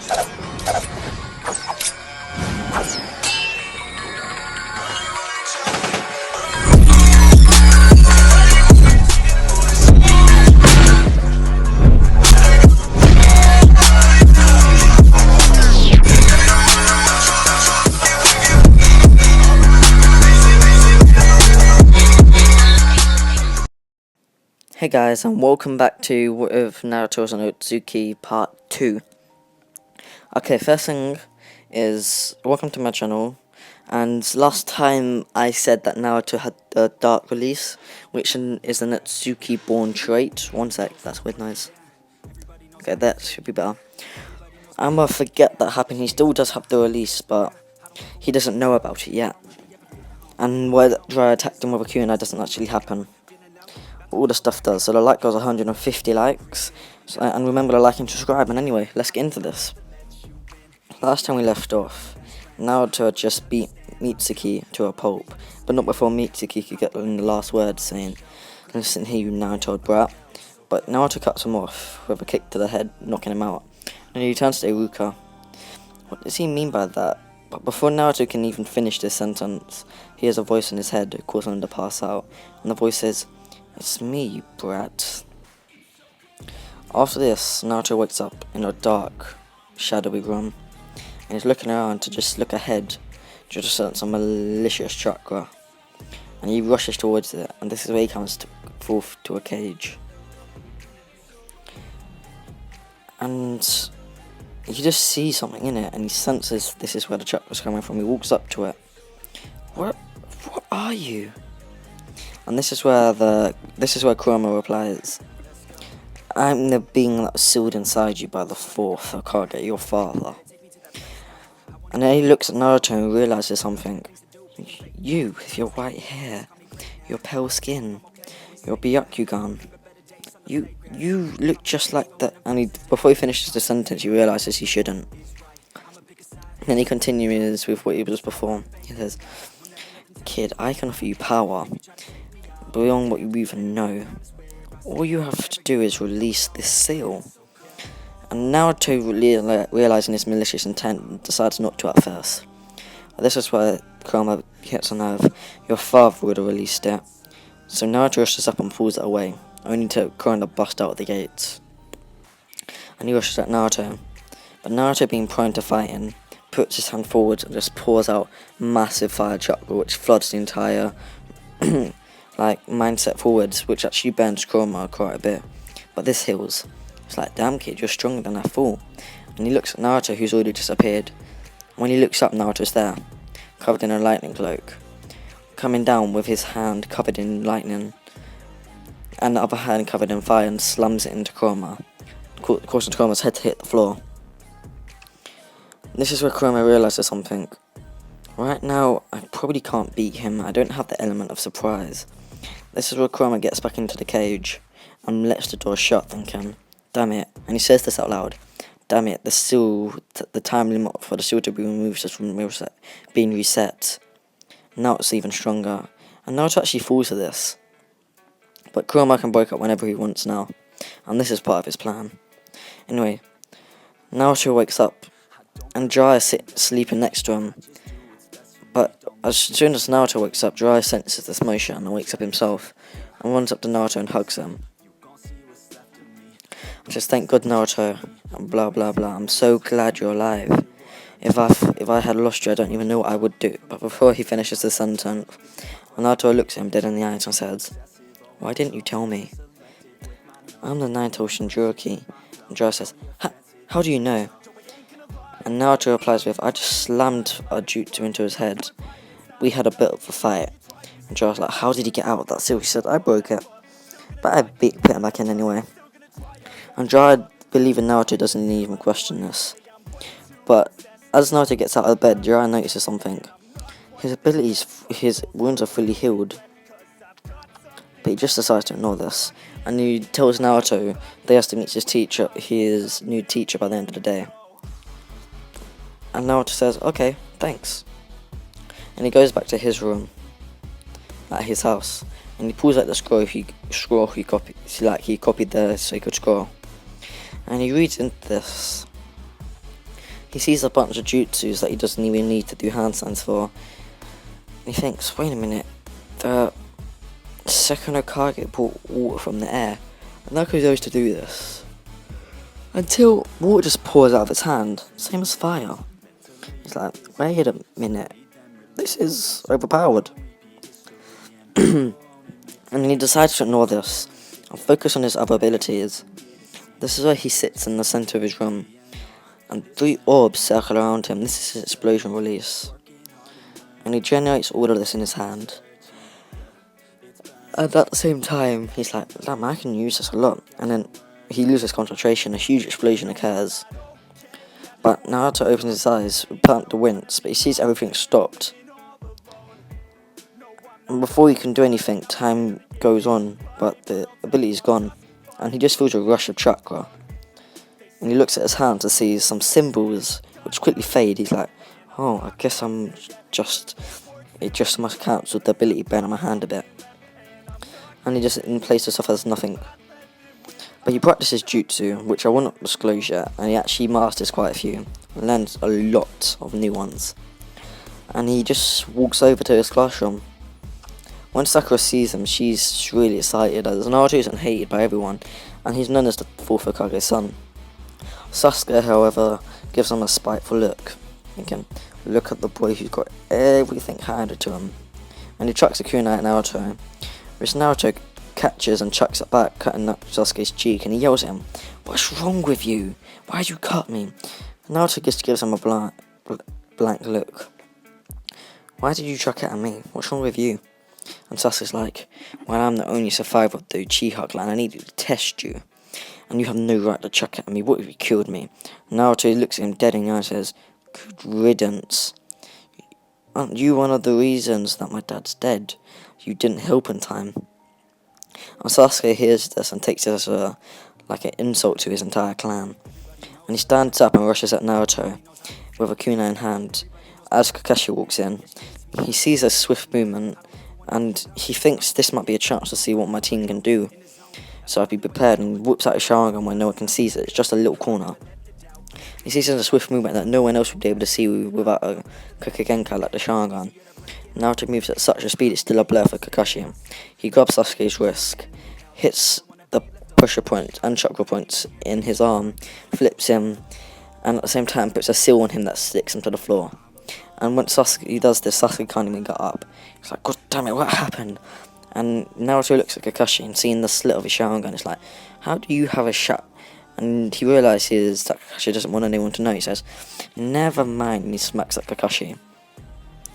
Hey guys, and welcome back to Whatif Naruto's and Otsutsuki part 2. Okay, first thing is, welcome to my channel. And last time I said that Naruto had a dark release, which is an Otsutsuki born trait. One sec, that's weird noise. Okay, that should be better. I'm gonna forget that happened. He still does have the release, but he doesn't know about it yet. And where Dry attacked him with a Q&A doesn't actually happen. All the stuff does. So the like goes 150 likes, and remember to like and subscribe. And anyway, let's get into this. Last time we left off, Naruto had just beat Mitsuki to a pulp, but not before Mitsuki could get in the last word, saying, "Listen here, you Naruto brat." But Naruto cuts him off with a kick to the head, knocking him out, and he turns to Iruka. What does he mean by that? But before Naruto can even finish this sentence, he hears a voice in his head causing him to pass out, and the voice says, "It's me, you brat." After this, Naruto wakes up in a dark, shadowy room, and he's looking around to just look ahead, just to sense a malicious chakra, and he rushes towards it, and this is where he comes forth to a cage. And he just sees something in it, and he senses this is where the chakra's coming from. He walks up to it. What are you? And this is where Kurama replies, "I'm the being that was sealed inside you by the fourth Hokage, your father." And then he looks at Naruto and realizes something. You, with your white hair, your pale skin, your Byakugan, you look just like that. And before he finishes the sentence, he realizes he shouldn't. And then he continues with what he was before. He says, "Kid, I can offer you power beyond what you even know. All you have to do is release this seal." And Naruto, realizing his malicious intent, decides not to at first. This is where Kurama hits a nerve. Your father would have released it. So Naruto rushes up and pulls it away, only to Kurama bust out the gates. And he rushes at Naruto. But Naruto, being prone to fighting, puts his hand forward and just pours out massive fire chakra, which floods the entire mindset forwards, which actually burns Kurama quite a bit. But this heals. It's like, damn kid, you're stronger than I thought. And he looks at Naruto, who's already disappeared. When he looks up, Naruto's there, covered in a lightning cloak, coming down with his hand covered in lightning, and the other hand covered in fire, and slams it into Kurama, causing Kurama's head to hit the floor. This is where Kurama realizes something. Right now, I probably can't beat him. I don't have the element of surprise. This is where Kurama gets back into the cage and lets the door shut, thinking, damn it. And he says this out loud. Damn it, the time limit for the seal to be removed has been reset. Now it's even stronger. And Naruto actually falls to this. But Kurama can break up whenever he wants now. And this is part of his plan. Anyway, Naruto wakes up, and Jiraiya is sleeping next to him. But as soon as Naruto wakes up, Jiraiya senses this motion and wakes up himself, and runs up to Naruto and hugs him. Just thank God, Naruto, and blah blah blah. I'm so glad you're alive. If I had lost you, I don't even know what I would do. But before he finishes the sentence, Naruto looks at him dead in the eyes and says, "Why didn't you tell me?" "I'm the Ninth Ocean Jinchuriki." And Jiraiya says, How do you know?" And Naruto replies with, "I just slammed a jutsu into his head. We had a bit of a fight." And Jiraiya's like, "How did he get out of that seal?" He said, "I broke it, but I put him back in anyway." And Jiraiya, believing Naruto, doesn't even question this. But as Naruto gets out of bed, Jiraiya notices something. His wounds are fully healed. But he just decides to ignore this. And he tells Naruto that he has to meet his new teacher by the end of the day. And Naruto says, "Okay, thanks." And he goes back to his room at his house, and he pulls out the scroll he copied. He copied the sacred scroll, and he reads into this. he sees a bunch of jutsus that he doesn't even need to do hand signs for. And he thinks, wait a minute, the second Hokage brought water from the air, and Naruto goes to do this. Until water just pours out of his hand, same as fire. He's like, wait a minute, this is overpowered. And he decides to ignore this and focus on his other abilities. This is where he sits in the center of his room, and 3 orbs circle around him. This is his explosion release. And he generates all of this in his hand. And at the same time, he's like, damn, I can use this a lot. And then he loses concentration, a huge explosion occurs. But Naruto opens his eyes, preparing to wince, but he sees everything stopped. And before he can do anything, time goes on, but the ability is gone. And he just feels a rush of chakra. And he looks at his hand to see some symbols, which quickly fade. He's like, oh, I guess it just must cancel the ability burning my hand a bit. And he just places himself as nothing. But he practices jutsu, which I will not disclose yet, and he actually masters quite a few, and learns a lot of new ones. And he just walks over to his classroom. When Sakura sees him, she's really excited, as Naruto isn't hated by everyone, and he's known as the 4th Hokage's son. Sasuke, however, gives him a spiteful look, thinking, look at the boy who's got everything handed to him. And he chucks a kunai at Naruto, which Naruto catches and chucks it back, cutting up Sasuke's cheek, and he yells at him, what's wrong with you? Why did you cut me? Naruto just gives him a blank look. Why did you chuck it at me? What's wrong with you? And Sasuke's like, well, I'm the only survivor of the Uchiha clan, I needed to test you. And you have no right to chuck it at me, what if you killed me? Naruto looks at him dead in the eye and says, good riddance. Aren't you one of the reasons that my dad's dead? You didn't help in time. And Sasuke hears this and takes it as like an insult to his entire clan. And he stands up and rushes at Naruto with a kunai in hand. As Kakashi walks in, he sees a swift movement and he thinks this might be a chance to see what my team can do. So I'd be prepared and whoops out a Sharingan when no one can see it. It's just a little corner. He sees a swift movement that no one else would be able to see without a Kokugenkai like the Sharingan. Naruto moves at such a speed it's still a blur for Kakashi. He grabs Sasuke's wrist, hits the pressure point and chakra points in his arm, flips him, and at the same time puts a seal on him that sticks him to the floor. And when Sasuke does this, Sasuke can't even get up. He's like, god damn it, what happened? And Naruto looks at Kakashi and seeing the slit of his Sharingan, it's like, how do you have a shot? And he realises that Kakashi doesn't want anyone to know. He says, never mind, and he smacks at Kakashi.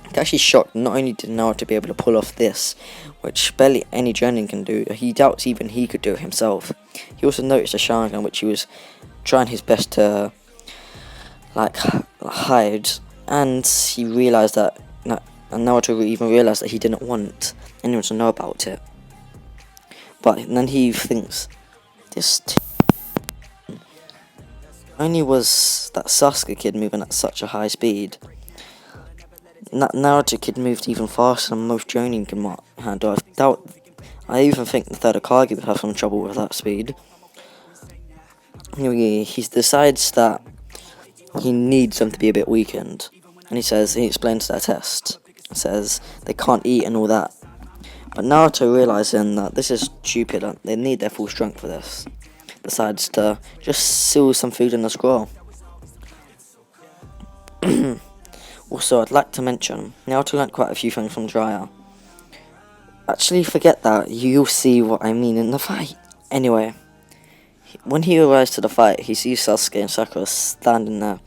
Kakashi's shocked. Not only did Naruto be able to pull off this, which barely any journeyman can do, he doubts even he could do it himself. He also noticed a Sharingan which he was trying his best to hide, and he realised that, and Naruto even realised that he didn't want anyone to know about it. But then he thinks, this only was that Sasuke kid moving at such a high speed. Naruto kid moved even faster than most jonin can handle. I even think the 3rd Hokage would have some trouble with that speed. Anyway, he decides that he needs them to be a bit weakened. And he explains their test. He says they can't eat and all that. But Naruto, realising that this is stupid and they need their full strength for this, decides to just seal some food in the scroll. Also, I'd like to mention, Naruto learnt quite a few things from Jiraiya. Actually, forget that, you'll see what I mean in the fight. Anyway, when he arrives to the fight, he sees Sasuke and Sakura standing there.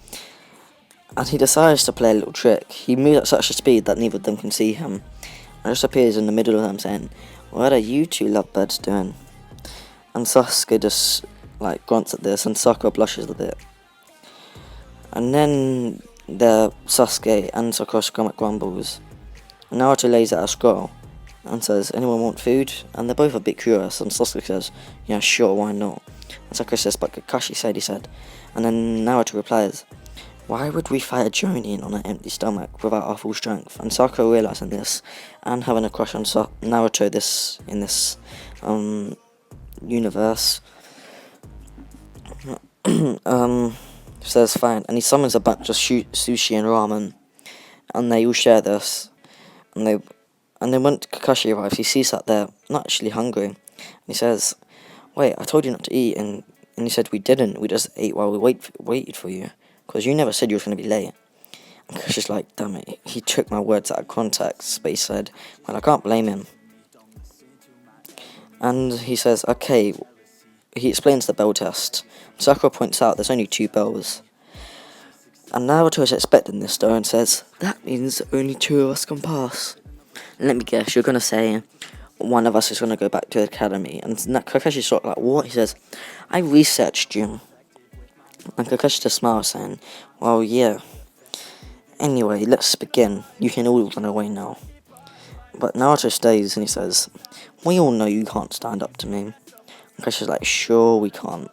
And he decides to play a little trick. He moves at such a speed that neither of them can see him. And just appears in the middle of them saying, what are you two lovebirds doing? And Sasuke just grunts at this and Sakura blushes a bit. And then Sasuke and Sakura stomach grumbles. And Naruto lays out a scroll and says, anyone want food? And they're both a bit curious, and Sasuke says, yeah, sure, why not? And Sakura says, but Kakashi said, he said. And then Naruto replies, why would we fight a jonin on an empty stomach without our full strength? And Sakura realising this, and having a crush on Naruto in this universe, says fine, and he summons a bunch of sushi and ramen, and they all share this, and then when Kakashi arrives, he sees that they're not actually hungry, and he says, "Wait, I told you not to eat," and he said, "We didn't. We just ate while we waited for you, because you never said you were going to be late." And Kakashi's like, "Damn it, he took my words out of context," but he said, "Well, I can't blame him." And he says, "Okay." He explains the bell test. Sakura points out there's only 2 bells. And Naruto is expecting this though and says, "That means only 2 of us can pass." And let me guess, you're going to say one of us is going to go back to the academy. And Kakashi's sort of like, "What?" He says, "I researched you." And Kakashi just smiles saying, "Well, yeah. Anyway, let's begin. You can all run away now." But Naruto stays and he says, "We all know you can't stand up to me." And Kakashi's like, "Sure we can't."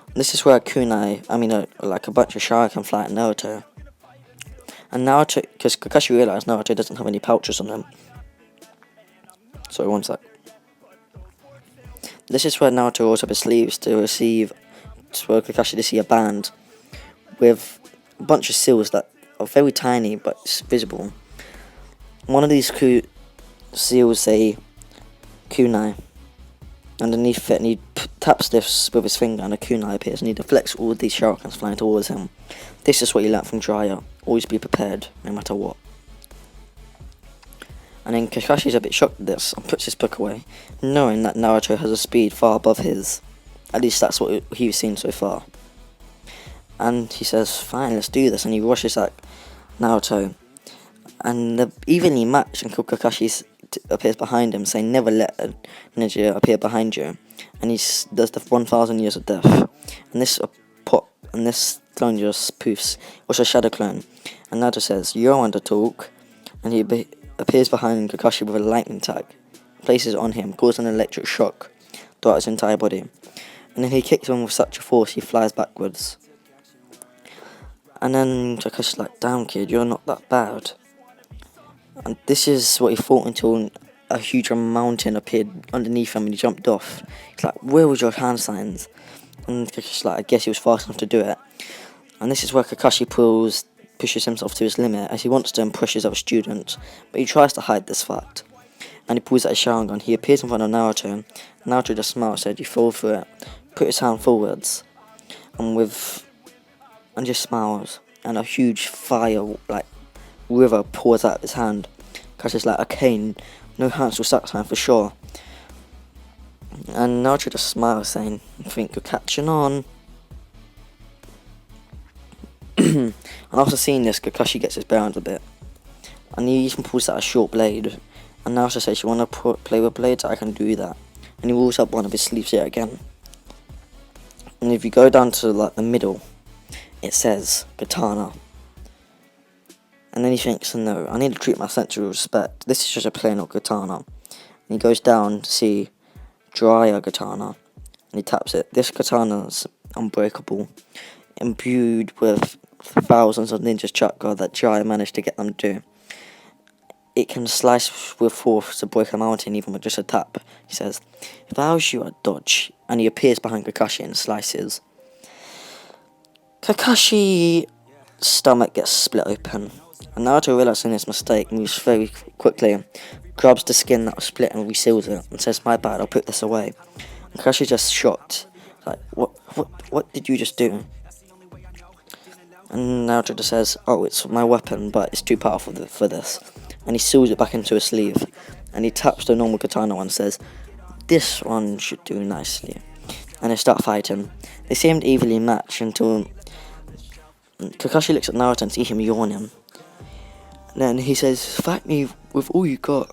And this is where a bunch of Shuriken fly at Naruto. And Naruto, because Kakashi realized Naruto doesn't have any pouches on him. Sorry, one sec. This is where Naruto rolls up his sleeves for Kakashi to see a band with a bunch of seals that are very tiny but visible. One of these seals say kunai underneath it, and he taps this with his finger and a kunai appears, and he deflects all of these shurikens flying towards him. This is what he learnt from Jiraiya. Always be prepared, no matter what. And then Kakashi's a bit shocked at this and puts his book away, knowing that Naruto has a speed far above his. At least that's what he's seen so far. And he says, "Fine, let's do this," and he rushes at Naruto. And they're evenly matched until Kakashi appears behind him, saying, "Never let a ninja appear behind you." And he does the 1,000 years of death. And this clone just poofs. It's a shadow clone. And Naruto says, "You're on to talk." And he appears behind Kakashi with a lightning tag, places it on him, causing an electric shock throughout his entire body. And then he kicks him with such a force he flies backwards. And then Kakashi's like, "Damn kid, you're not that bad." And this is what he thought until a huge mountain appeared underneath him and he jumped off. He's like, "Where was your hand signs?" And Kakashi's like, "I guess he was fast enough to do it." And this is where Kakashi pushes himself to his limit as he wants to impress his other students, but he tries to hide this fact. And he pulls out his Sharingan. He appears in front of Naruto. Naruto just smiles, said, "You fall for it." Put his hand forwards, and just smiles. And a huge fire, river pours out of his hand. Kakashi's like, "Okay, no hands till sack time for sure." And Naruto just smiles, saying, "I think you're catching on." And after seeing this, Kakashi gets his bearings a bit. And he even pulls out a short blade. And Naruto says, "You want to play with blades? I can do that." And he rolls up one of his sleeves yet again. And if you go down to the middle, it says katana. And then he thinks, "No, I need to treat my sense with respect. This is just a plain old katana." And he goes down to see Jiraiya katana. And he taps it. This katana is unbreakable, imbued with thousands of ninjas chakra that Jiraiya managed to get them to do. It can slice with force to break a mountain even with just a tap. He says, "If I was you, I'd dodge." And he appears behind Kakashi and slices. Kakashi's stomach gets split open. And Naruto, realizing his mistake, moves very quickly, grabs the skin that was split and reseals it, and says, "My bad, I'll put this away." And Kakashi's just shocked. Like, what did you just do? And Naruto just says, "Oh, it's my weapon, but it's too powerful for this." And he seals it back into his sleeve. And he taps the normal katana one and says, "This one should do nicely." And they start fighting. They seemed evenly matched until Kakashi looks at Naruto and sees him yawning. And then he says, "Fight me with all you got."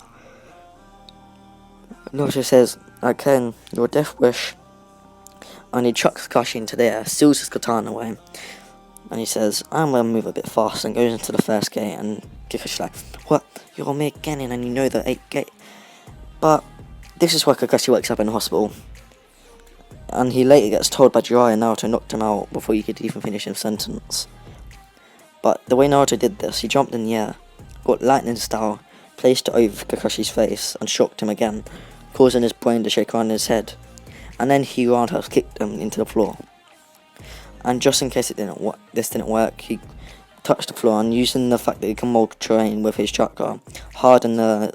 Naruto says, "I can, your death wish." And he chucks Kakashi into the air, seals his katana away. And he says, "I'm going to move a bit fast," and goes into the first gate. And Kakashi's like, "What? You're a mere genin and you know the 8th gate." But this is where Kakashi wakes up in the hospital. And he later gets told by Jiraiya Naruto knocked him out before he could even finish his sentence. But the way Naruto did this, he jumped in the air, got lightning style, placed it over Kakashi's face, and shocked him again, causing his brain to shake around his head. And then he roundhouse kicked him into the floor. and just in case this didn't work, he touched the floor, and using the fact that he can mold terrain with his chakra, harden the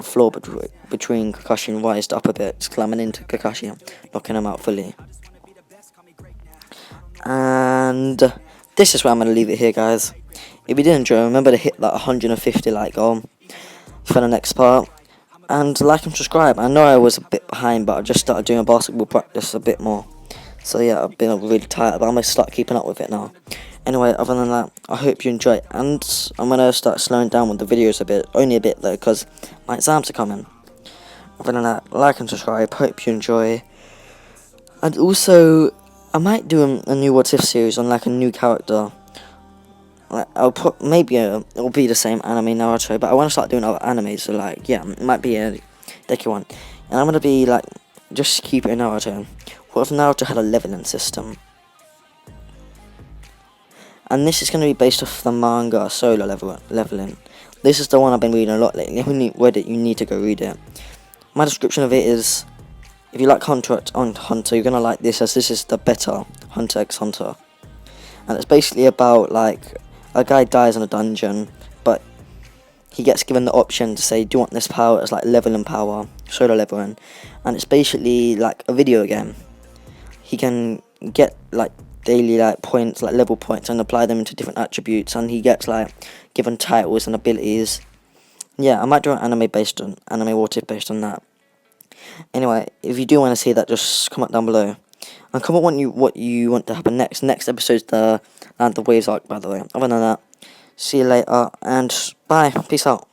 floor between Kakashi and raised up a bit, slamming into Kakashi, knocking him out fully. And this is where I'm going to leave it here, guys. If you did enjoy, remember to hit that 150 like goal for the next part. And like and subscribe. I know I was a bit behind, but I just started doing basketball practice a bit more. So yeah, I've been really tired, but I'm going to start keeping up with it now. Anyway, other than that, I hope you enjoy it. And I'm going to start slowing down with the videos a bit. Only a bit though, because my exams are coming. Other than that, like and subscribe. Hope you enjoy. And also, I might do a new Whatif series on like a new character. Like, maybe it'll be the same anime Naruto, but I want to start doing other animes, so like, yeah, it might be a decky one. And I'm gonna be like, just keep it in Naruto. What if Naruto had a leveling system? And this is gonna be based off the manga solo leveling. This is the one I've been reading a lot lately. If you read it, you need to go read it. My description of it is, if you like Hunter on Hunter, you're gonna like this, as this is the better Hunter x Hunter. And it's basically about like a guy dies in a dungeon, but he gets given the option to say, do you want this power as like leveling power, solo leveling, and it's basically like a video game. He can get like daily like points, like level points, and apply them into different attributes, and he gets like given titles and abilities. Yeah, I might do an anime Whatif based on that. Anyway, if you do want to see that, just comment down below. And comment what you want to happen next. Next episode's the Land of Waves arc, by the way. Other than that, see you later, and bye. Peace out.